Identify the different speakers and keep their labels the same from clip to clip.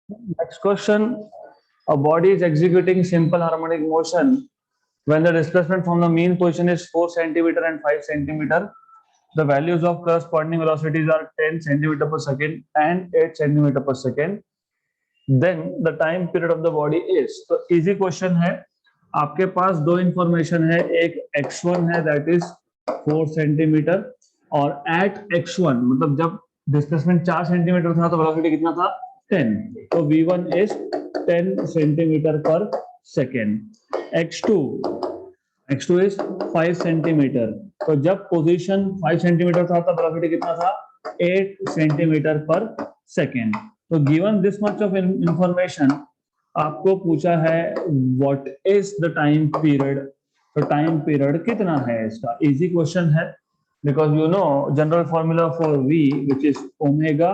Speaker 1: Next question. A body is executing simple harmonic motion when the displacement from the mean position is 4 centimeter and 5 centimeter. The values of corresponding velocities are 10 centimeter per second and 8 centimeter per second. Then the time period of the body is. तो easy question है. आपके पास दो information है, एक x1 है that is 4 centimetre और eight x1 मतलब जब डिस्प्लेसमेंट 4 सेंटीमीटर था तो वेलोसिटी कितना था 10, तो v1 इज 10 सेंटीमीटर पर सेकेंड. x2 इज 5 सेंटीमीटर, तो जब पोजीशन 5 सेंटीमीटर था तब वेलोसिटी कितना था 8 सेंटीमीटर पर सेकेंड. तो given this much of information आपको पूछा है what is the time period. तो टाइम पीरियड कितना है इसका, इजी क्वेश्चन है because you know general formula for v which is omega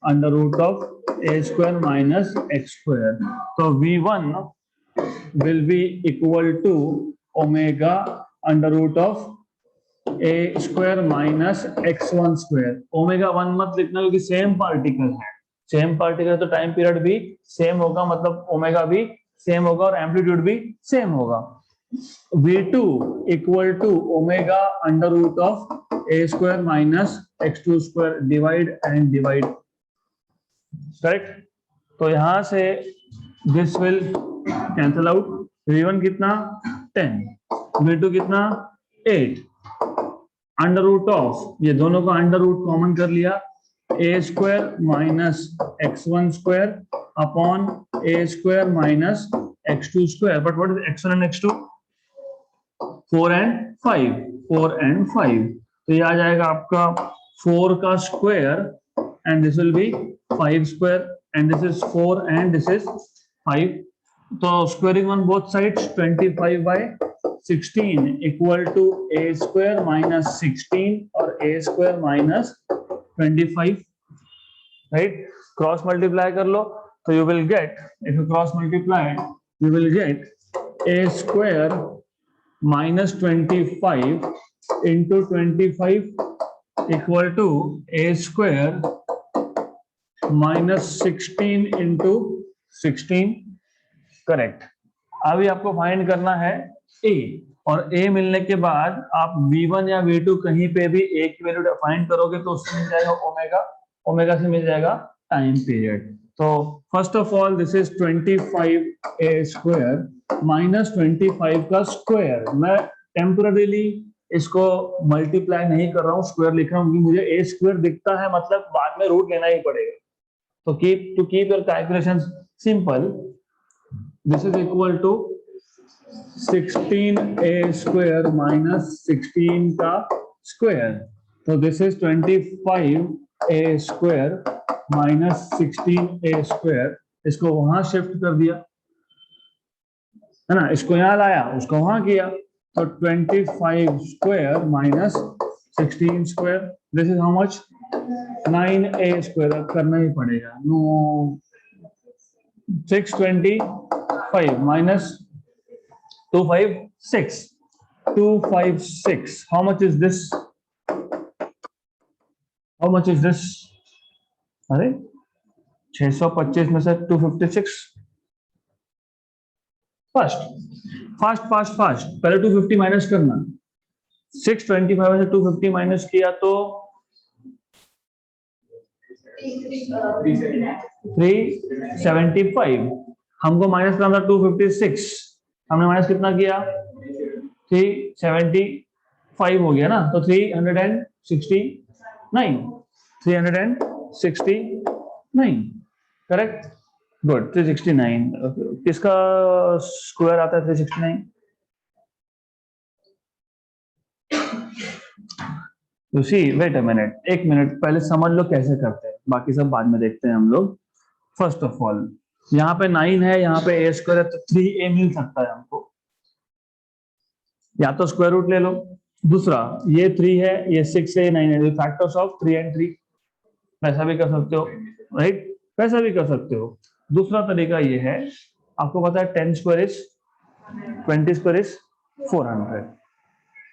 Speaker 1: under root of a square minus x square. तो v1 will be equal to omega under root of a square minus x1 square. Omega 1 मत लिखना क्योंकि same particle है, same particle तो time period भी same होगा, मतलब omega भी सेम होगा और एम्पलीट्यूड भी सेम होगा. v2 equal to omega under root of a square minus x2 square, divide and divide. Correct. तो यहां से this will cancel out. v1 कितना 10, v2 कितना 8, अंडर रूट ऑफ ये दोनों को अंडर रूट कॉमन कर लिया, a square minus x1 square upon a square minus x2 square. But what is x1 and x2? 4 and 5. तो ये आ जाएगा आपका 4 का square and this will be 5 square and this is 4 एंड दिस इज 5. तो squaring on both sides 25 by 16 equal to a square minus 16 और a square minus 25. Right. Cross multiply कर लो तो you will get, if you cross multiply you will get a square minus 25 into 25 equal to a square minus 16 into 16. Correct. अभी आपको find करना है a, और a मिलने के बाद आप v1 या v2 कहीं पे भी a की वैल्यू फाइंड करोगे तो उससे मिल जाएगा ओमेगा, ओमेगा से मिल जाएगा टाइम पीरियड. तो first of all this is 25 a square minus 25 का स्क्वायर. मैं टेम्पररीली इसको मल्टीप्लाई नहीं कर रहा हूँ, स्क्वायर लिख रहा हूँ क्योंकि मुझे a स्क्वायर दिखता है, मतलब बाद में रूट लेना ही पड़ेगा. तो keep your calculation simple. This is equal to 16a square minus 16 का square. तो this is 25a square minus 16a square. इसको वहां शिफ्ट कर दिया है ना, इसको यहाँ लाया उसको वहां किया, तो 25 square minus 16 square. This is how much? 9a square. अब करना ही पड़ेगा. No, 625 minus 256. 256. How much is this? How much is this? अरे 625 में से 256. फास्ट पहले 250 माइनस करना. 625 में से 250 माइनस किया तो 375. हमको माइनस करना था 256, हमने माइनस कितना किया 375 हो गया ना, तो 369. करेक्ट. गुड. 369. किसका स्क्वायर आता है 369? You see, wait a minute, एक मिनट पहले समझ लो कैसे करते हैं, बाकी सब बाद में देखते हैं हम लोग. फर्स्ट ऑफ ऑल यहाँ पे 9 है, यहाँ पे a स्क्वायर है, तो 3a मिल सकता है हमको, या तो स्क्वायर रूट ले लो. दूसरा ये 3 है, ये 6 है, ये 9 है, फैक्टर्स ऑफ 3 and 3. वैसा भी कर सकते हो, राइट, वैसा भी कर सकते हो. दूसरा तरीका ये है, आपको पता है 10 स्क्वायर इज 20 स्क्वायर इज 400.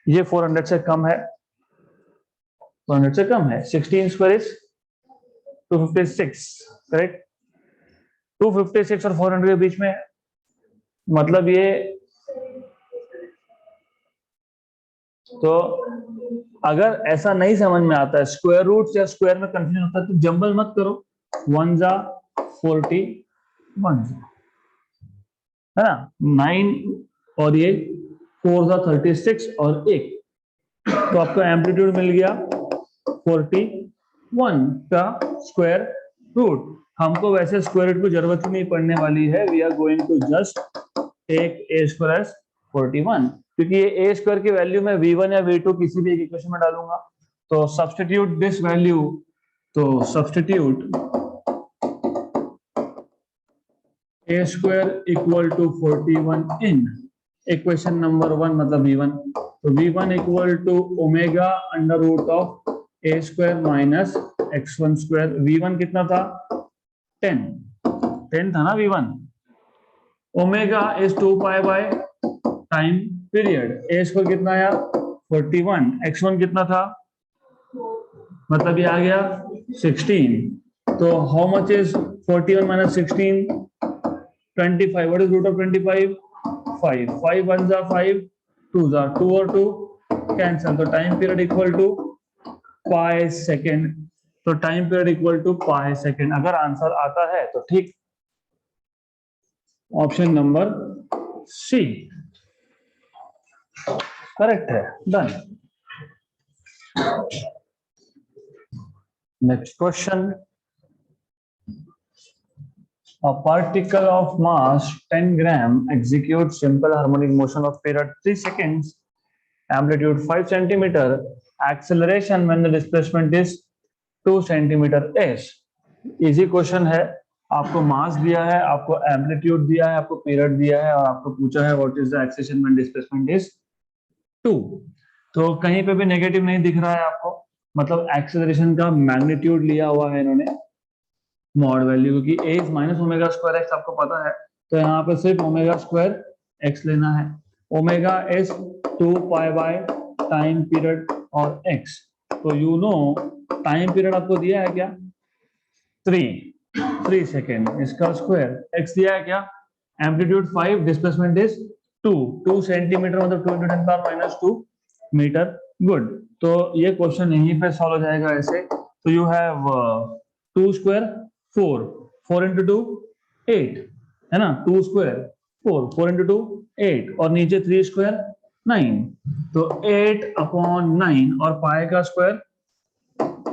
Speaker 1: ये 400 से कम है, 400 से कम है. 16 स्क्वायर इज 256. करेक्ट. 256 और 400 के बीच में है, मतलब ये, तो अगर ऐसा नहीं समझ में आता है, स्क्वायर रूट या स्क्वायर में कंफ्यूजन होता है, तो जंबल मत करो। 1 जा 41 है ना, 9 और ये 4 जा 36 और 1, तो आपको एम्पलीट्यूड मिल गया 41 का स्क्वायर रूट। हमको वैसे स्क्वायर रूट की जरूरत ही नहीं पड़ने वाली है, we are going to just take a square as 41, क्योंकि ये ए स्क्वायर की वैल्यू मैं v1 या v2 किसी भी एक इक्वेशन में डालूंगा। तो सब्स्टिट्यूट दिस वैल्यू, तो substitute a square equal to 41 in equation number 1, मतलब v1, तो v1 equal to omega under root of a square minus x1 square. v1 कितना था, 10 था ना v1। Omega is 2 pi by time period, a square कितना आया 41, x1 कितना था, मतलब ये आ गया 16। तो how much is 41 minus 16, 25। What is root of 25, 5। 5 1 जा 5, 2 जा 2 और 2 कैंसिल, तो time period equal to pi second. तो time period equal to pi second. अगर आंसर आता है तो ठीक, ऑप्शन नंबर सी करेक्ट है, done. Next question, a particle of mass 10 gram executes simple harmonic motion of period 3 seconds, amplitude 5 centimeter, acceleration when the displacement is 2 centimeter s। Easy question है, आपको मास दिया है, आपको एम्पलीट्यूड दिया है, आपको period दिया है, और आपको पूछा है what is the acceleration when displacement is 2। तो कहीं पे भी नेगेटिव नहीं दिख रहा है आपको, मतलब एक्सेलरेशन का मैग्नीट्यूड लिया हुआ है इन्होंने मॉड वैल्यू, क्योंकि a is minus omega square x आपको पता है, तो यहाँ पे सिर्फ ओमेगा स्क्वायर एक्स लेना है। Omega is 2 pi by time period और एक्स, तो यू नो टाइम पीरियड आपको दिया है क्या, 3 सेकेंड, इसका स्क्वायर एक्स दिया है क्या, एम्पलीट्यूड 5, डिस्प्लेसमेंट इज 2 सेंटीमीटर, मतलब 2 × 10⁻² मीटर। गुड, तो ये क्वेश्चन यहीं पे सॉल्व हो जाएगा ऐसे। तो यू हैव 2 स्क्वायर 4 × 2 8 है ना, 2 स्क्वायर 4 × 2 8, और नीचे 3 स्क्वायर 9, तो 8/9 और पाई का square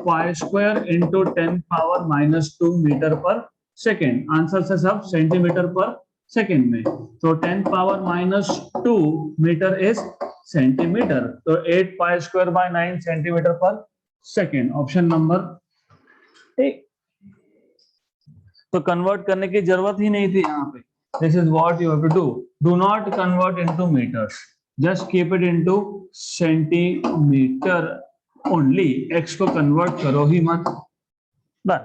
Speaker 1: pi square into 10⁻² metre पर सेकेंड। आंसर से सब सेंटीमीटर पर सेकेंड में, तो 10⁻² मीटर इज सेंटीमीटर, तो 8 पाई स्क्वायर बाय 9 सेंटीमीटर पर सेकेंड, ऑप्शन नंबर ए। तो कन्वर्ट करने की जरूरत ही नहीं थी यहाँ पे। This is what you have to do not convert into metres, just keep it into centimetre only, x को कन्वर्ट करो ही मत, बस।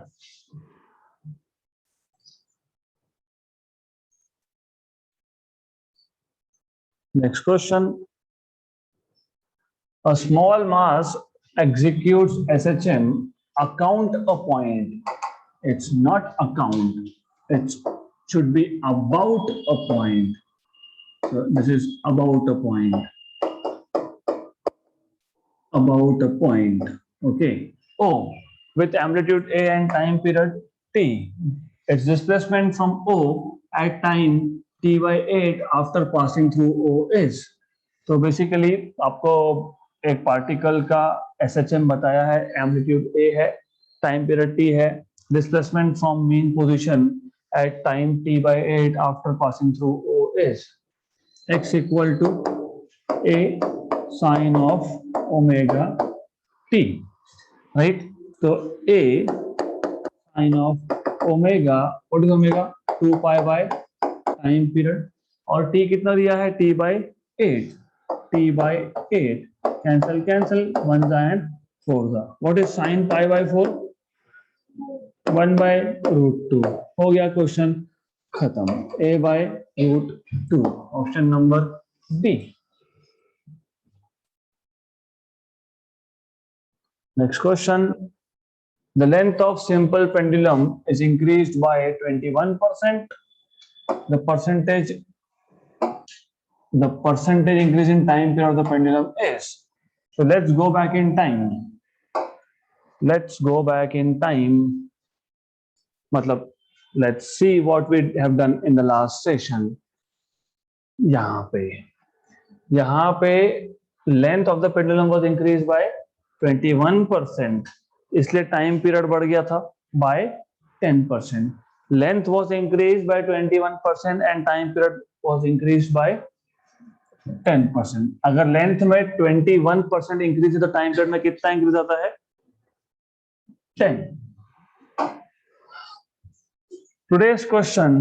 Speaker 1: Next question, a small mass executes SHM, account a point, it's not account, it should be about a point, so this is about a point, about a point, okay. O with amplitude A and time period T, its displacement from O at time T/8 after passing through O is, तो basically आपको एक particle का SHM बताया है, amplitude A है, time period T है, displacement from mean position at time T/8 after passing through O is x equal to A sine of omega T, right. तो A sine of omega, what is omega, 2 pi by time period, और T कितना दिया है, T/8, T/8 cancel cancel, 1 जा and 4 जा। What is sine π/4, 1/√2। हो गया question खत्म, A/√2, option number B. Next question, The length of simple pendulum is increased by 21%. The percentage increase in time period of the pendulum is. So let's go back in time. Let's go back in time. मतलब let's see what we have done in the last session. यहाँ पे length of the pendulum was increased by 21%. इसलिए time period बढ़ गया था by 10%. Length was increased by 21% and time period was increased by 10%. अगर length में 21% increase है तो टाइम पीरियड में कितना इंक्रीज आता है? 10. टुडेज क्वेश्चन,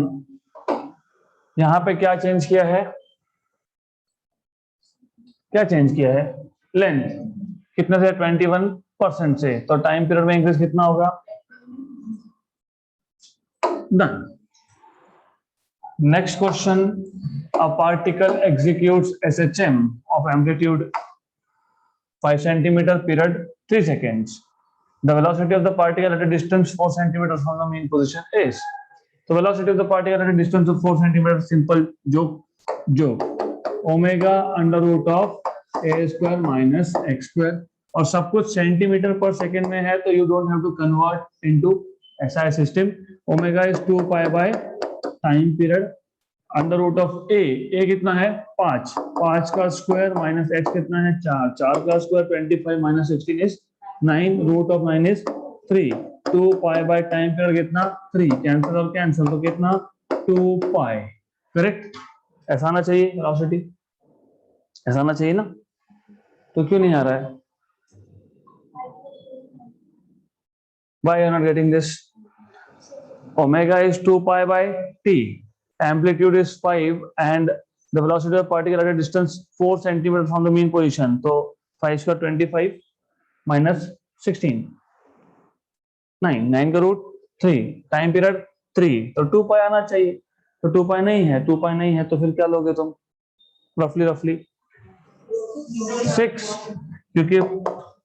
Speaker 1: यहां पे क्या चेंज किया है? लेंथ कितने से? 21% से. तो टाइम पीरियड में इंक्रीज कितना होगा? Done. Next question, a particle executes SHM of amplitude 5 centimeter period 3 seconds. The velocity of the particle at a distance 4 centimeters from the mean position is. So velocity of the particle at a distance of 4 centimeters, simple joke omega under root of a square minus x square. और सब कुछ centimetre पर second में है तो you don't have to convert into SI system. Omega is 2 pi by time period under root of a कितना है? 5 का स्क्वायर माइनस एक्स कितना है? 4 का square 25 minus 16 is 9. Root of 9 is 3. 2 pi by time period कितना? 3. Cancel और cancel तो कितना? 2 पाई. करेक्ट. ऐसा आना चाहिए वेलोसिटी, ऐसा आना चाहिए ना. तो क्यों नहीं आ रहा है? Why you are not getting this? Omega is 2 pi by t. Amplitude is 5 and the velocity of particle at a distance 4 centimeters from the mean position. So 5 square 25 minus 16. 9 का रूट 3. Time period 3. तो 2 पाई आना चाहिए. तो 2 पाई नहीं है तो फिर क्या लोगे तुम? रफली 6, क्योंकि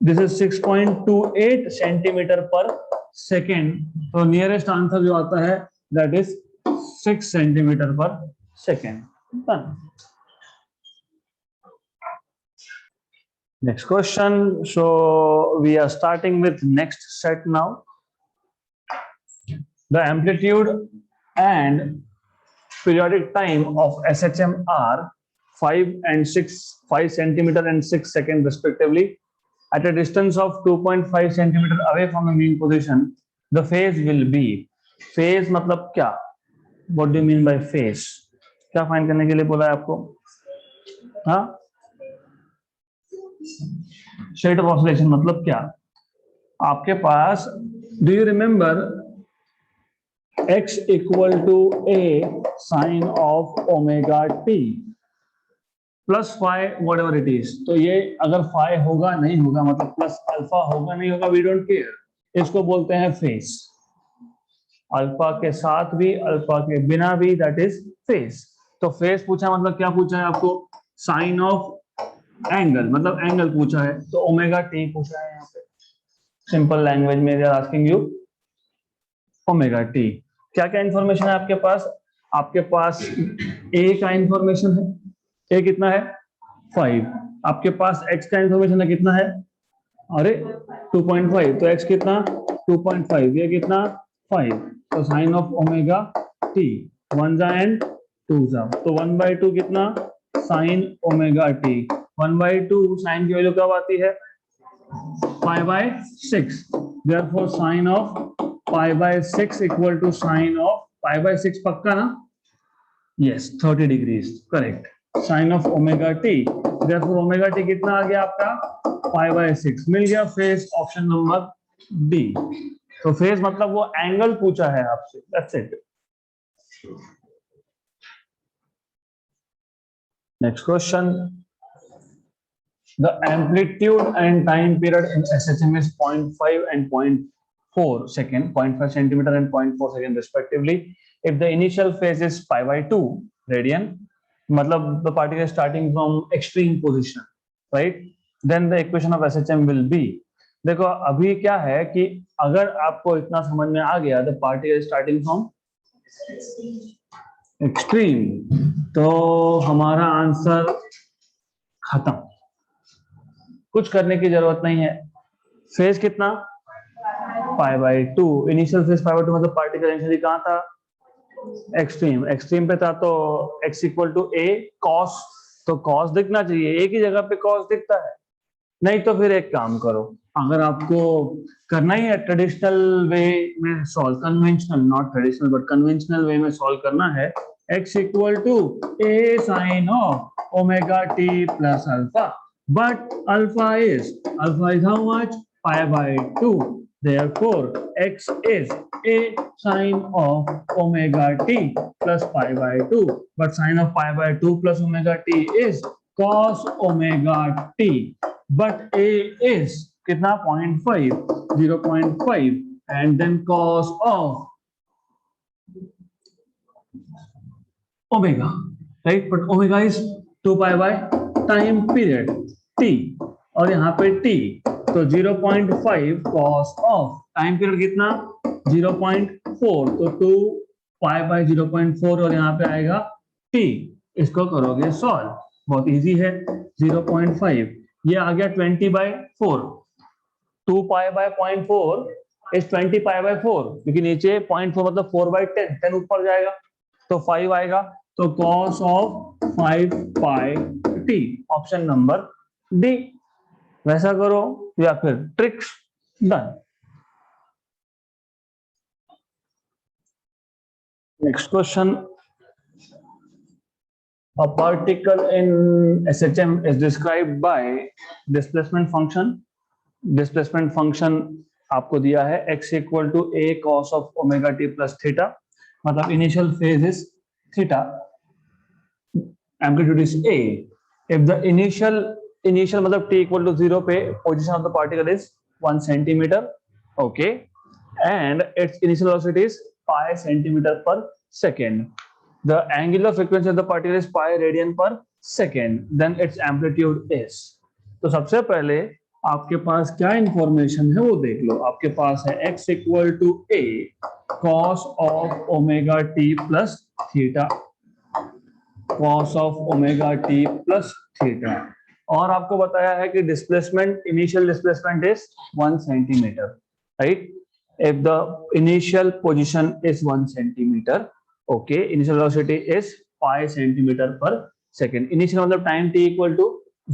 Speaker 1: दिस इज 6.28 सेंटीमीटर पर सेकेंड. तो नियरेस्ट आंसर जो आता है दैट इज 6 सेंटीमीटर पर second. Next question. So we are starting with next set now. The amplitude and periodic time of SHM are 5 centimeter and 6 seconds respectively. At a distance of 2.5 centimeter away from the mean position, the phase will be. Phase मतलब क्या? What do you mean by phase? क्या find करने के लिए बोला है आपको? हाँ, स्टेट ऑफ ऑसिलेशन मतलब क्या? आपके पास do you remember x equal to a sin of omega t plus five what ever it is. तो ये अगर फाइव होगा नहीं होगा मतलब प्लस अल्फा होगा नहीं होगा, वी डोंट केयर. इसको बोलते हैं फेज. अल्फा के साथ भी अल्फा के बिना भी, दैट इज फेज. तो फेज पूछा मतलब क्या पूछा है आपको? साइन ऑफ एंगल, मतलब एंगल पूछा है. तो ओमेगा टी पूछा है यहाँ पे. सिंपल लैंग्वेज में they are asking you omega t. क्या क्या इंफॉर्मेशन है आपके पास? आपके पास ए का इंफॉर्मेशन है. ए कितना है? 5. आपके पास x का इंफॉर्मेशन है कितना है? अरे 2.5. तो x कितना? 2.5. ये कितना? 5. तो साइन ऑफ ओमेगा टी 1 जा एंड 2 जा. तो 1/2 कितना? Sine omega t. 1/2 साइन की वैल्यू कब आती है? 5/6. Therefore sine of 5/6 equal to sine of 5/6. पक्का ना? Yes, 30 degrees. Correct. Sine of omega t. Therefore omega t कितना आ गया आपका? 5/6. मिल गया फेज. Option number D. तो फेज मतलब वो एंगल पूछा है आपसे. That's it. Next question. The amplitude and time period in SHM is 0.5 and 0.4 second, 0.5 centimeter and 0.4 second respectively. If the initial phase is pi/2 radian, मतलब the particle is starting from extreme position, right? Then the equation of SHM will be. देखो अभी क्या है कि अगर आपको इतना समझ में आ गया the particle starting from extreme, तो हमारा आंसर खत्म, कुछ करने की जरूरत नहीं है। फेज कितना, π/2, इनिशियल फेज π/2, मतलब पार्टिकल इनिशियली कहाँ था, एक्सट्रीम, एक्सट्रीम पे था, तो x equal to a cos, तो cos दिखना चाहिए, एक ही जगह पे cos दिखता है। नहीं तो फिर एक काम करो, अगर आपको करना ही है ट्रेडिशनल वे में solve, conventional, not traditional but conventional way में सॉल्व करना है, x equal to a sine of omega t plus alpha, but alpha is how much, π/2, therefore x is a sine of omega t plus π/2, but sine of π/2 plus omega t is cos omega t, but a is कितना, 0.5, 0.5, and then cos of omega, right, but omega is 2 pi by time period t, और यहाँ पे t, तो 0.5 cos of time period कितना, 0.4, तो 2 pi bye 0.4, और यहाँ पे आएगा t, इसको करोगे सॉल्व, बहुत इजी है। 0.5 ये आ गया 20/4, 2 pi bye 0.4 is 20 pi by 4, क्योंकि नीचे 0.4 मतलब 4/10, 10 ऊपर जाएगा तो 5 आएगा, तो cos of 5 pi t, option number D. वैसा करो या फिर tricks done. Next question, a particle in SHM is described by displacement function, displacement function आपको दिया है x equal to a cos of omega t plus theta, मतलब initial phase is theta, amplitude is a, if the initial मतलब t equal to 0 पे position of the particle is 1 centimetre, okay, and it's initial velocity is pi centimetre पर second, the angular frequency of the particle is pi radian per second, then its amplitude is. तो सबसे पहले आपके पास क्या information है वो देख लो, आपके पास है x equal to a cos of omega t plus theta, cos of omega t plus theta, और आपको बताया है कि displacement, initial displacement is 1 centimetre, right, if the initial position is 1 centimetre, okay, initial velocity is pi centimetre पर second, initial मतलब time t equal to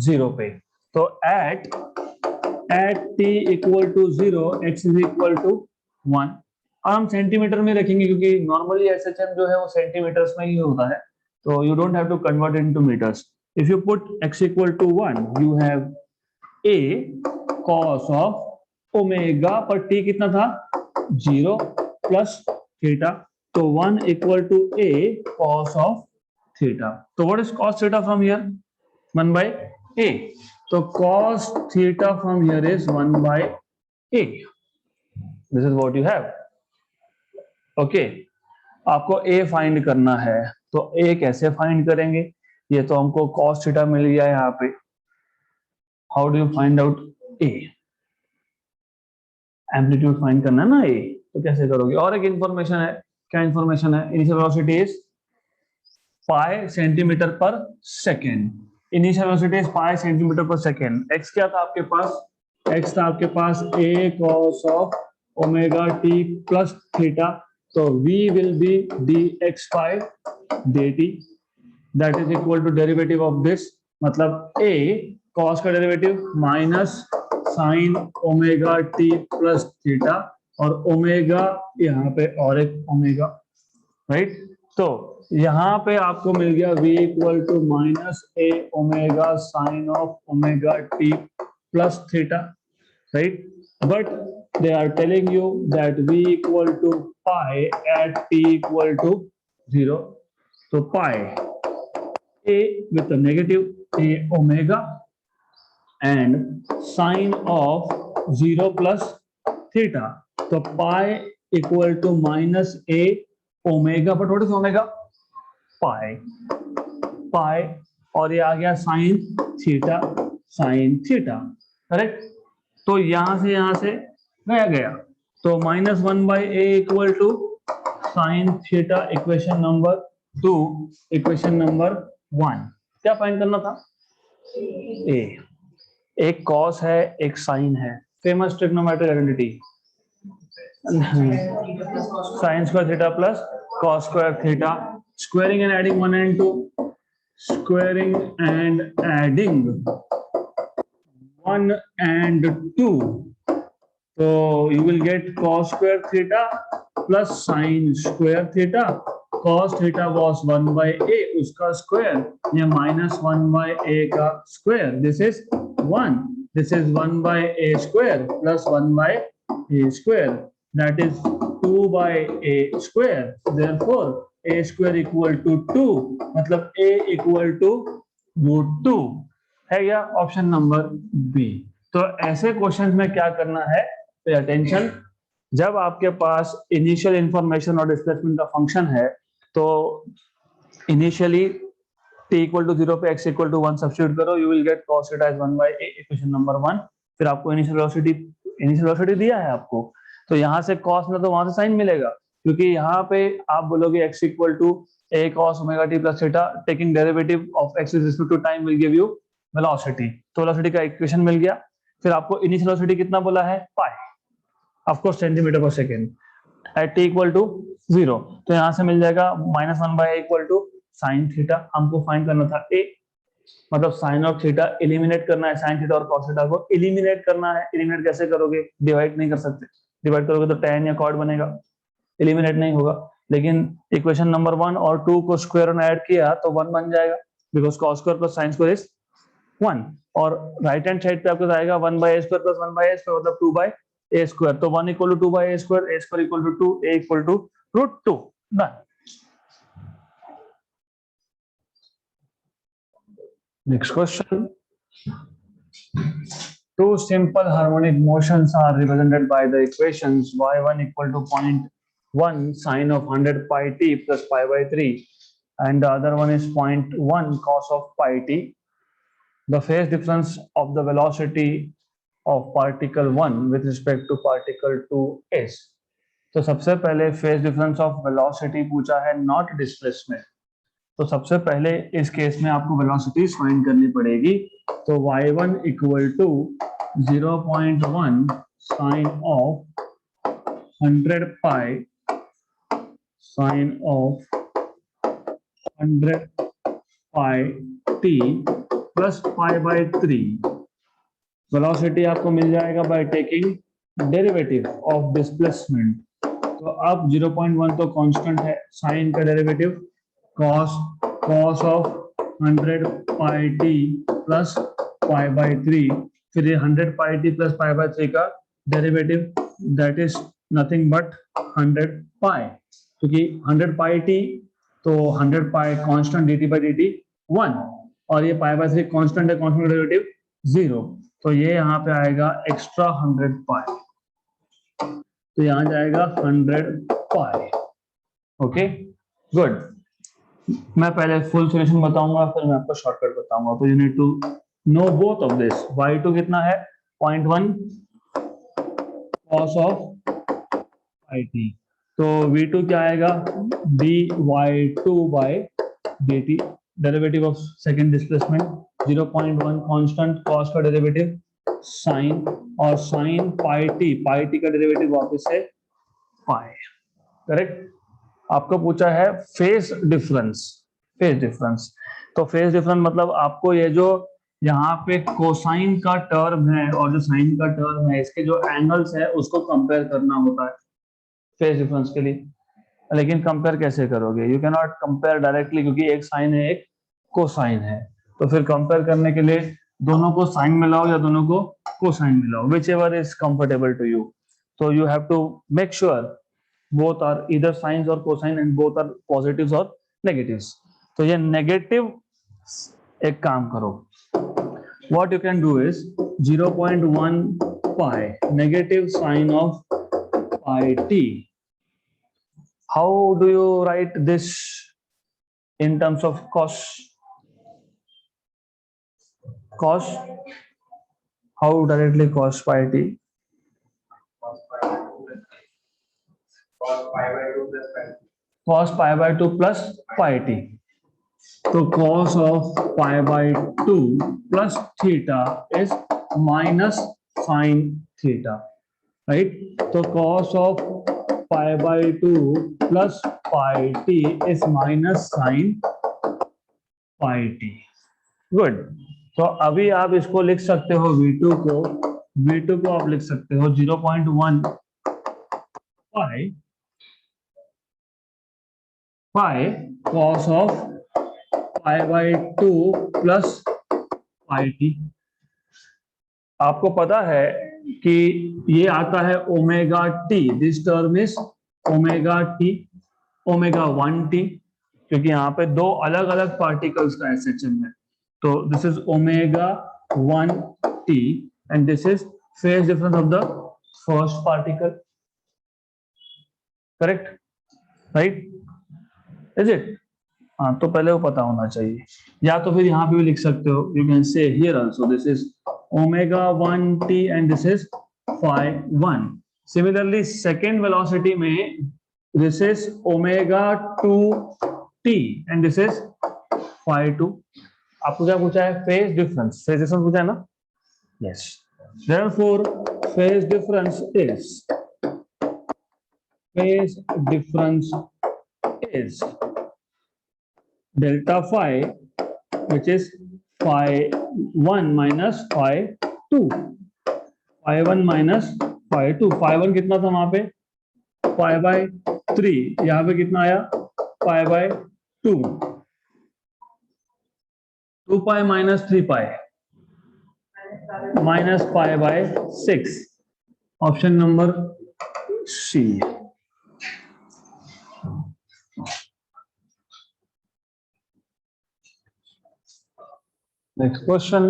Speaker 1: 0 पे, तो at t equal to 0 x is equal to 1, और हम centimetre में रखेंगे क्योंकि normally SHM जो है वो सेंटीमीटर्स में ही होता है, तो you don't have to convert into metres. If you put x equal to 1 you have a cos of omega, पर t कितना था, 0 प्लस थीटा, तो 1 equal to a cos of theta, तो what is cos theta from here, 1/a, तो cos theta from here is 1/a. This is what you have. Okay. आपको a find करना है, तो a कैसे फाइंड करेंगे, ये तो हमको cos theta मिल गया यहाँ पे, how do you find out a, amplitude find करना है ना a, तो कैसे करोगे, और एक इंफॉर्मेशन है, क्या इंफॉर्मेशन है, initial velocity is pi centimetre पर second, initial velocity is pi centimetre पर सेकेंड, x क्या था आपके पास, x था आपके पास a cos of omega t plus theta, तो v will be dx by dt, that is equal to derivative of this, मतलब a cos का derivative minus sine omega t plus theta, और ओमेगा यहाँ पे और एक ओमेगा, राइट, तो यहाँ पे आपको मिल गया v equal to minus a omega sine of omega t plus theta, right, but they are telling you that v equal to pi at t equal to 0, तो pi a with a negative a omega and sine of 0 plus theta, तो pi equal to minus a omega, but what is omega, pi, और ये आ गया sine theta, correct, तो यहां से गया गया, तो -1/a equal to sine theta, equation number 2। Equation number 1 क्या फाइंड करना था? ए। एक कॉस है, एक साइन है, famous trigonometric identity, sine square theta plus cos square theta, squaring and adding 1 and 2, squaring and adding 1 and 2, so you will get cos square theta plus sin square theta. Cos theta was 1/a, उसका square, ये -1/a का square, this is 1, this is 1/a square plus 1/a square, that is 2/a square, therefore a square equal to 2, मतलब a equal to √2 है या option number B. तो ऐसे questions में क्या करना है, पे अटेंशन, जब आपके पास इनिशियल इंफॉर्मेशन और डिस्प्लेसमेंट का फंक्शन है तो इनिशियली t इक्वल टू 0 पे x इक्वल टू 1 सब्स्टिट्यूट करो, you will gate cos theta is 1/a, equation number 1। फिर आपको इनिशियल वेलोसिटी दिया है आपको, तो यहाँ से cos मिला तो वहां से sin मिलेगा, क्योंकि यहाँ पे आप बोलोगे x equal to a cos omega t plus theta, taking derivative of x with respect to time will give you velocity, तो वेलोसिटी का इक्वेशन मिल गया। फिर आपको इनिशियल वेलोसिटी कितना बोला है? पाई, ऑफ कोर्स सेंटीमीटर पर second, at t equal to 0, तो यहाँ से मिल जाएगा -1/a equal to sine theta. हमको फाइंड करना था a, मतलब साइन और थीटा एलिमिनेट करना है, साइन थीटा और कॉस थीटा को एलिमिनेट करना है। एलिमिनेट कैसे करोगे? डिवाइड नहीं कर सकते, डिवाइड करोगे तो tan या कॉट बनेगा, एलिमिनेट नहीं होगा। लेकिन इक्वेशन नंबर 1 और 2 को स्क्वायर और ऐड किया तो 1 बन जाएगा, because cos square plus sin square is 1, और राइट हैंड साइड पे आपको आएगा 1/a square plus 1/a square, मतलब 2/a स्क्वायर, तो 1 equal to 2/a square, a square equal to 2, a equal to √2, done. Next question. Two simple harmonic motions are represented by the equations y1 equal to 0.1 sine of 100 pi t plus pi by 3, and the other one is 0.1 cos of pi t. The phase difference of the velocity of particle 1 with respect to particle 2 is. तो सबसे पहले phase difference of velocity पूछा है, not displacement. तो सबसे पहले इस case में आपको वेलोसिटी फाइंड करनी पड़ेगी, तो y1 equal to 0.1 sine of 100 pi sine of 100 pi t plus pi by 3। Velocity आपको मिल जाएगा by taking derivative of displacement. तो अब 0.1 तो कांस्टेंट है, साइन का derivative cos of 100 pi t plus pi by 3, फिर ये 100 pi t plus pi by 3 का derivative, that is nothing but 100 pi, क्योंकि 100 pi t तो 100 pi constant dt by dt 1, और ये pi by 3 कांस्टेंट है, कांस्टेंट डेरिवेटिव 0, तो ये यहाँ पे आएगा एक्स्ट्रा 100 pi, तो यहाँ जाएगा 100 pi। ओके गुड, मैं पहले फुल सॉल्यूशन बताऊंगा, फिर मैं आपको शॉर्टकट बताऊंगा, तो you need to know both of this. y2 कितना है? 0.1 cos ऑफ pi t, तो v2 क्या आएगा? dy2 by dt, derivative of second displacement, 0.1 constant, cos का डेरिवेटिव sin, और sin pi t का डेरिवेटिव वापस से pi, करेक्ट। आपको पूछा है फेज डिफरेंस, फेज डिफरेंस, तो फेज डिफरेंस मतलब आपको ये जो यहाँ पे कोसाइन का टर्म है और जो साइन का टर्म है, इसके जो एंगल्स है उसको कंपेयर करना होता है फेज डिफरेंस के लिए। लेकिन कंपेयर कैसे करोगे? You can not compare directly, क्योंकि एक साइन है एक कोसाइन है, तो फिर कंपेयर करने के लिए दोनों को साइन मिलाओ या दोनों को कोसाइन मिलाओ, whichever is comfortable to you. तो you have to make sure both are either sines or cosine and both are positives or negatives। तो ये नेगेटिव, एक काम करो, what you can do is 0.1 pi negative sine of pi t, how do you write this in terms of cos? How directly cos pi t? Cos pi by 2 plus pi t. तो cos of pi by 2 plus theta is minus sin theta, right? तो cos of pi by 2 plus pi t is minus sin pi t. Good. तो अभी आप इसको लिख सकते हो V2 को आप लिख सकते हो 0.1 pi cos of pi by 2 plus pi t. आपको पता है कि ये आता है omega T, this term is omega T, omega 1t, क्योंकि यहाँ पे दो अलग अलग पार्टिकल्स का एसएचएम है. तो this is omega 1t and this is phase difference of the first particle. Correct, right? Is it? हाँ, तो पहले वो पता होना चाहिए. या तो फिर यहाँ पे भी लिख सकते हो, you can say here also this is omega 1t and this is phi 1. Similarly second velocity में this is omega 2t and this is phi 2. आपको क्या पूछा है? Phase difference. फेज डिफरेंस पूछा है ना? Yes. Therefore phase difference is delta phi, which is phi 1 minus phi 2. phi 1 minus phi 2. phi 1 कितना था वहां पे? pi by 3. यहाँ पे कितना आया? pi by 2. 2 pi minus 3 pi minus pi by 6. Option number C. Next question.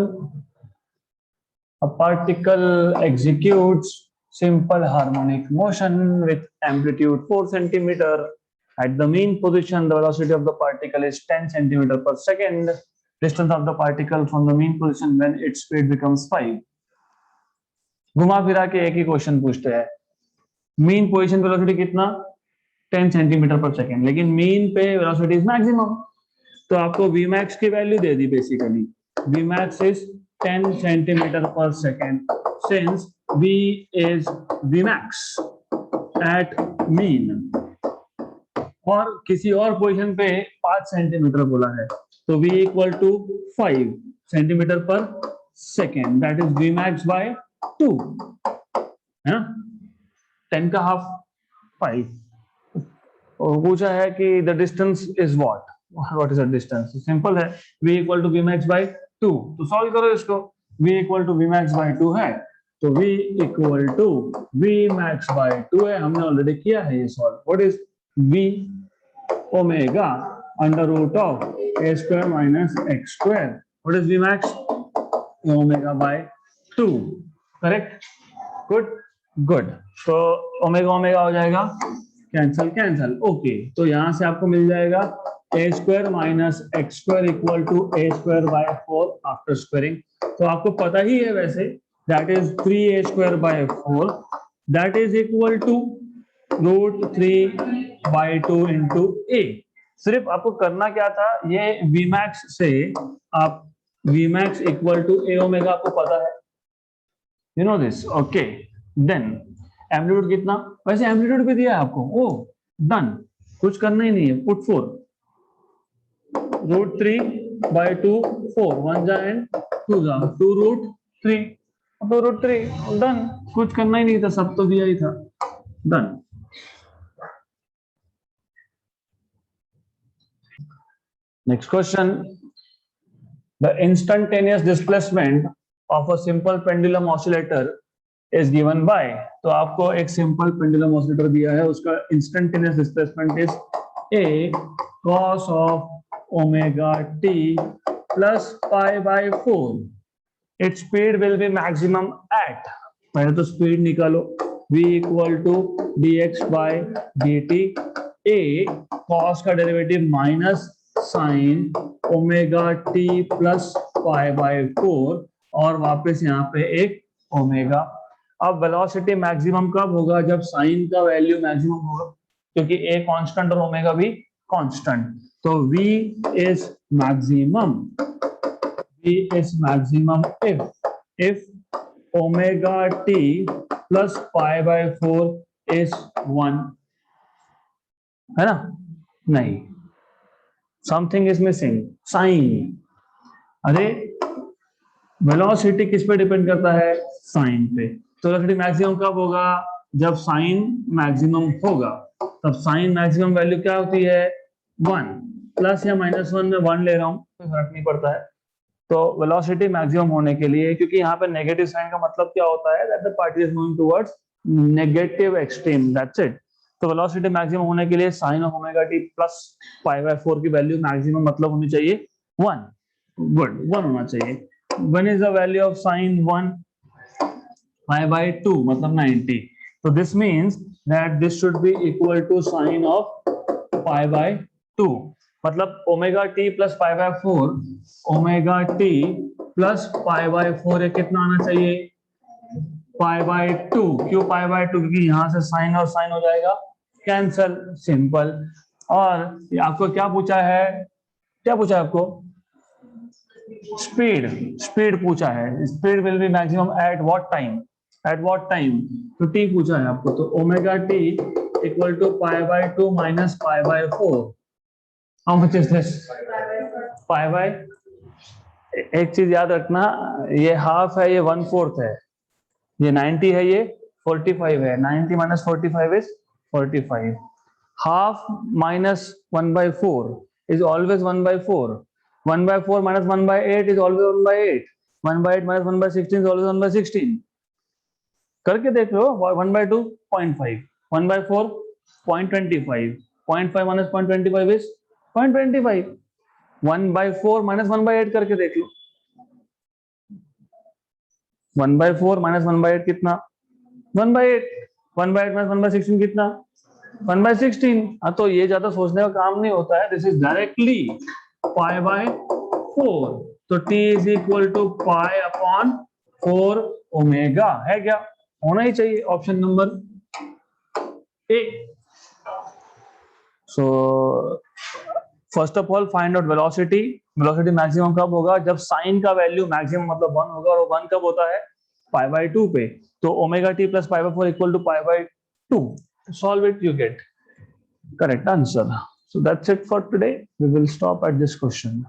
Speaker 1: A particle executes simple harmonic motion with amplitude 4 centimeter. At the mean position, the velocity of the particle is 10 centimeter per second. Distance of the particle from the mean position when its speed becomes 5. घुमा फिरा के एक ही question पूछते हैं. Mean position velocity कितना? 10 centimetre पर second, लेकिन mean पे वेलोसिटी इज मैक्सिमम. तो आपको Vmax की value they the basically. Vmax is 10 centimeter per second. Since V is Vmax at mean और किसी और पोजीशन पे 5 सेंटीमीटर बोला है, तो V equal to 5 सेंटीमीटर पर second. That is Vmax by 2 है, 10 का हाफ 5. और पूछा है कि the distance is what is the distance? Simple है, V equal to Vmax by 2. तो सॉल्व करो इसको. V equal to Vmax by 2 है, तो V equal to Vmax by 2 है. हमने ऑलरेडी किया है ये solve. What is V? Omega under root of a square minus x square. What is Vmax? Omega by 2. Correct. Good. तो omega omega हो जाएगा कैंसल. ओके, तो यहां से आपको मिल जाएगा a square minus x square equal to a square by 4 after squaring. तो आपको पता ही है वैसे, that is 3a square by 4 that is equal to root 3 by 2 into a. सिर्फ आपको करना क्या था, ये Vmax से आप Vmax equal to a omega आपको पता है, you know this. okay, then amplitude कितना? वैसे एम्पलीट्यूड भी दिया है आपको. ओ डन, कुछ करना ही नहीं है. पुट 4 रूट 3 by 2 4 1 जा एंड 2 जा 2 रूट 3 डन. कुछ करना ही नहीं था, सब तो दिया ही था. Done. Next question. The instantaneous displacement of a simple pendulum oscillator is given by. तो आपको एक सिंपल पेंडुलम ऑसिलेटर दिया है, उसका instantaneous displacement is a cos of omega t plus pi by 4. Its speed will be maximum at. पहले तो speed निकालो. v equal to dx by dt. a cos का derivative minus sine omega t plus pi by 4 और वापस यहाँ पे एक omega. अब वेलोसिटी मैक्सिमम कब होगा? जब साइन का वैल्यू मैक्सिमम होगा, क्योंकि ए कांस्टेंट और ओमेगा भी कांस्टेंट। तो v is maximum if omega t plus pi by 4 is 1, है ना? नहीं, समथिंग इज मिसिंग, साइन। अरे वेलोसिटी किस पे डिपेंड करता है? साइन पे। तो वेलोसिटी मैक्सिमम कब होगा? जब साइन मैक्सिमम होगा। तब साइन मैक्सिमम वैल्यू क्या होती है? 1। प्लस या माइनस 1 में 1 ले रहा हूं, कोई फर्क नहीं पड़ता है। तो वेलोसिटी मैक्सिमम होने के लिए, क्योंकि यहाँ पे नेगेटिव साइन का मतलब क्या होता है? That the particle is moving towards negative extreme, that's it. तो वेलोसिटी मैक्सिमम होने के लिए sine of omega t plus pi by 4 की वैल्यू मैक्सिमम मतलब होनी चाहिए 1। गुड, 1 होना चाहिए। When is the value of sine 1? Pi by 2 मतलब 90. So this means that this should be equal to sine of pi by 2. मतलब omega t plus pi by 4, omega t plus pi by 4 ये कितना आना चाहिए? pi by 2। क्यों pi by 2? क्योंकि यहाँ से साइन और साइन हो जाएगा कैंसल, सिंपल। और आपको क्या पूछा है? क्या पूछा है आपको? स्पीड। स्पीड पूछा है। Speed will be maximum at what time? At what time? तो टी पूछा है आपको, तो omega t equal to pi by 2 minus pi by 4। How much is this? Pi by, एक चीज याद रखना, ये हाफ है, ये 1/4 है, ये 90 है, ये 45 है। 90 minus 45 is 45। Half minus 1/4 is always 1/4. 1/4 minus 1/8 is always 1/8. 1/8 minus 1/16 is always 1/16. करके देख लो। 1/2 0.5, 1/4 0.25, 0.5 minus 0.25 is 0.25. 1/4 minus 1/8 करके देख लो। 1/4 minus 1/8 कितना? 1/8। 1/8 minus 1/16 कितना? 1/16। हाँ, तो ये ज्यादा सोचने का काम नहीं होता है। This is directly pi by 4। तो t is equal to pi upon 4 omega, है क्या? होना ही चाहिए, option number A. So first of all find out velocity. Velocity maximum कब होगा? जब साइन का वैल्यू मैक्सिमम मतलब 1 होगा, और 1 कब होता है? पाई बाय 2 पे। तो omega t plus pi by 4 equal to pi by 2। Solve it, you get correct answer. So that's it for today. We will stop at this question.